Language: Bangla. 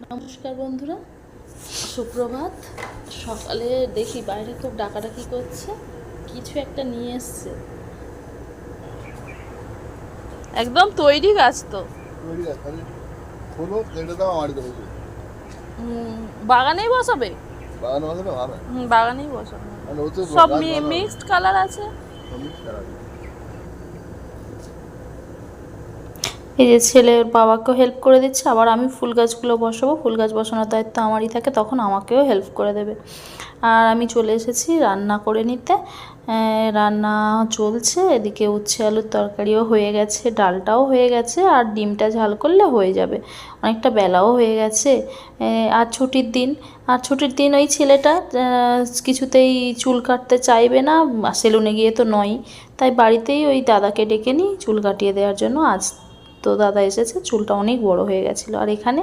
নমস্কার বন্ধুরা, সুপ্রভাত। সকালে দেখি বাইরে খুব ডাকাডাকি করছে, কিছু একটা নিয়ে এসছে। একদম তৈরি গাছ তো। তৈরি গাছ তাহলে খোলো, কেটে দাও, মাটি দেবো। বাগানেই বসাবে? বাগান বাগানে ভালো। বাগানেই বসাবে। মানে ও তো সব গাছ ভালো হবে। মিক্সড কালার আছে। সবই খারাপ। এই যে ছেলে ওর বাবাকেও হেল্প করে দিচ্ছে, আবার আমি ফুল গাছগুলো বসাবো, ফুল গাছ বসানোর দায়িত্ব আমারই থাকে, তখন আমাকেও হেল্প করে দেবে। আর আমি চলে এসেছি রান্না করে নিতে। রান্না চলছে, এদিকে উচ্ছে আলুর তরকারিও হয়ে গেছে, ডালটাও হয়ে গেছে, আর ডিমটা ঝাল করলে হয়ে যাবে। অনেকটা বেলাও হয়ে গেছে। আর ছুটির দিন, ওই ছেলেটা কিছুতেই চুল কাটতে চাইবে না, সেলুনে গিয়ে তো নয়, তাই বাড়িতেই ওই দাদাকে ডেকে নিই চুল কাটিয়ে দেওয়ার জন্য। আজ তো দাদা এসেছে, চুলটা অনেক বড় হয়ে গেছিলো। আর এখানে